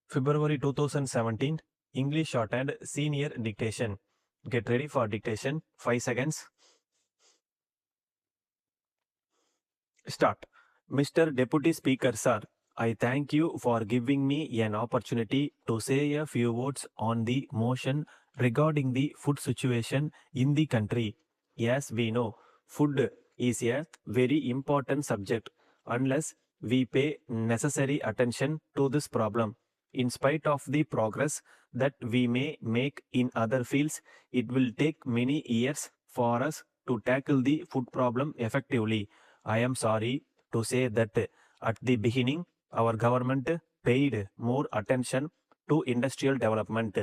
February 2017, English Shorthand Senior Dictation. Get ready for dictation. 5 seconds. Start. Mr. Deputy Speaker, sir, I thank you for giving me an opportunity to say a few words on the motion regarding the food situation in the country. As we know, food is a very important subject unless we pay necessary attention to this problem. In spite of the progress that we may make in other fields, it will take many years for us to tackle the food problem effectively. I am sorry to say that at the beginning, our government paid more attention to industrial development.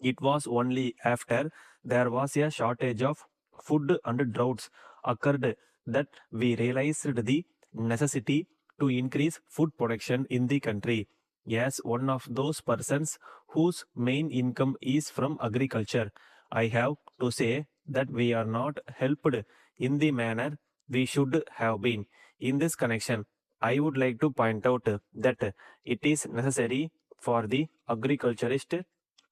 It was only after there was a shortage of food and droughts occurred that we realized the necessity to increase food production in the country. As one of those persons whose main income is from agriculture, I have to say that we are not helped in the manner we should have been. In this connection, I would like to point out that it is necessary for the agriculturist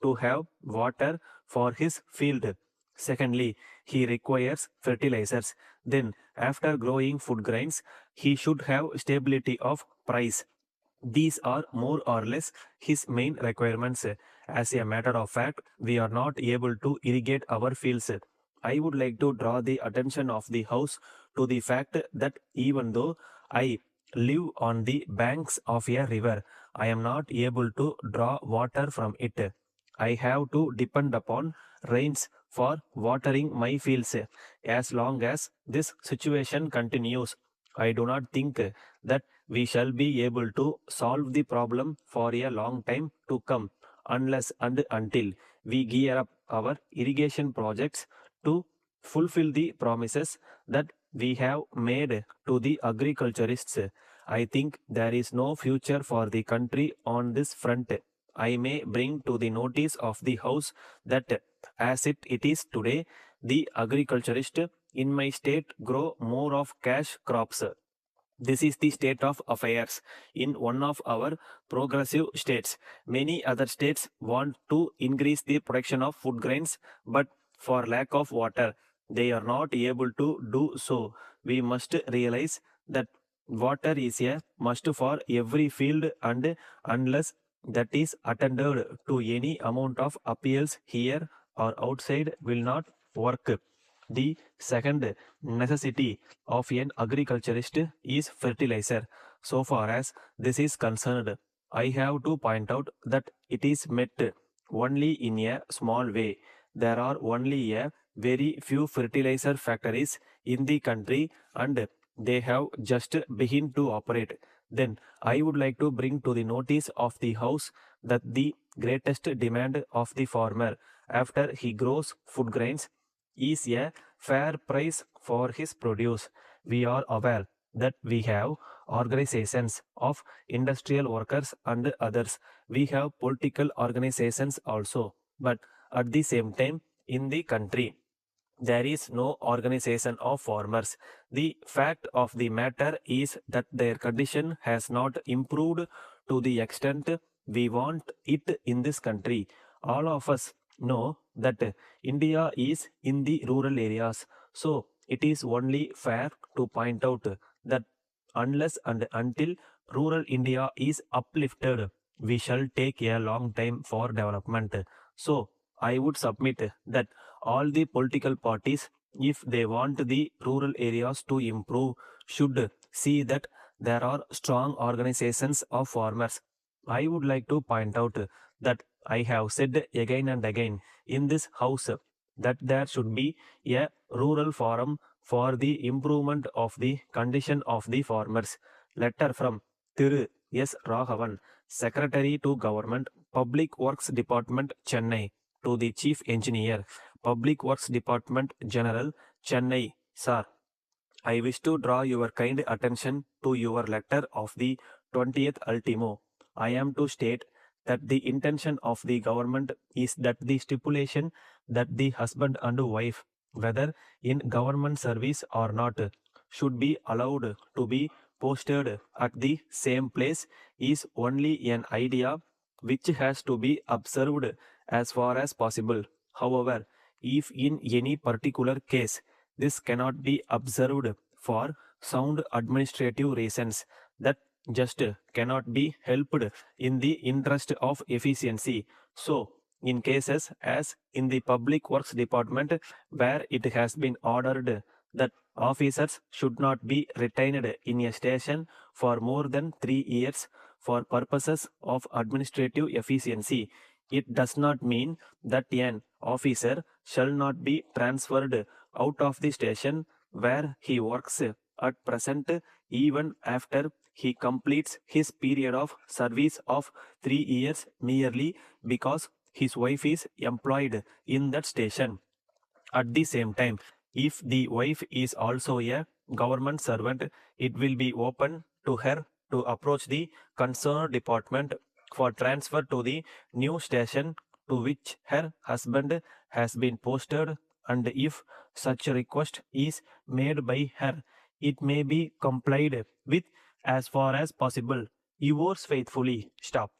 to have water for his field. Secondly, he requires fertilizers. Then, after growing food grains, he should have stability of price. These are more or less his main requirements. As a matter of fact, we are not able to irrigate our fields. I would like to draw the attention of the House to the fact that even though I live on the banks of a river, I am not able to draw water from it. I have to depend upon rains for watering my fields. As long as this situation continues, I do not think that we shall be able to solve the problem for a long time to come unless and until we gear up our irrigation projects to fulfill the promises that we have made to the agriculturists. I think there is no future for the country on this front. I may bring to the notice of the House that as it is today, the agriculturist in my state grow more of cash crops. This is the state of affairs in one of our progressive states. Many other states want to increase the production of food grains, but for lack of water, they are not able to do so. We must realize that water is a must for every field, and unless that is attended to, any amount of appeals here or outside will not work. The second necessity of an agriculturist is fertilizer. So far as this is concerned, I have to point out that it is met only in a small way. There are only a very few fertilizer factories in the country and they have just begun to operate. Then I would like to bring to the notice of the House that the greatest demand of the farmer after he grows food grains is a fair price for his produce. We are aware that we have organizations of industrial workers and others. We have political organizations also. But at the same time, in the country, there is no organization of farmers. The fact of the matter is that their condition has not improved to the extent we want it in this country. All of us know that India is in the rural areas. So it is only fair to point out that unless and until rural India is uplifted, we shall take a long time for development. So I would submit that all the political parties, if they want the rural areas to improve, should see that there are strong organizations of farmers. I would like to point out that I have said again and again in this House that there should be a rural forum for the improvement of the condition of the farmers. Letter from Thiru S. Raghavan, Secretary to Government, Public Works Department, Chennai, to the Chief Engineer, Public Works Department General, Chennai. Sir, I wish to draw your kind attention to your letter of the 20th ultimo. I am to state that the intention of the government is that the stipulation that the husband and wife, whether in government service or not, should be allowed to be posted at the same place is only an idea which has to be observed as far as possible. However, if in any particular case this cannot be observed for sound administrative reasons, that just cannot be helped in the interest of efficiency. So, in cases as in the Public Works Department, where it has been ordered that officers should not be retained in a station for more than 3 years for purposes of administrative efficiency, it does not mean that an officer shall not be transferred out of the station where he works at present even after he completes his period of service of 3 years merely because his wife is employed in that station. At the same time, if the wife is also a government servant, it will be open to her to approach the concerned department for transfer to the new station to which her husband has been posted, and if such a request is made by her, it may be complied with as far as possible. Yours faithfully, Stop.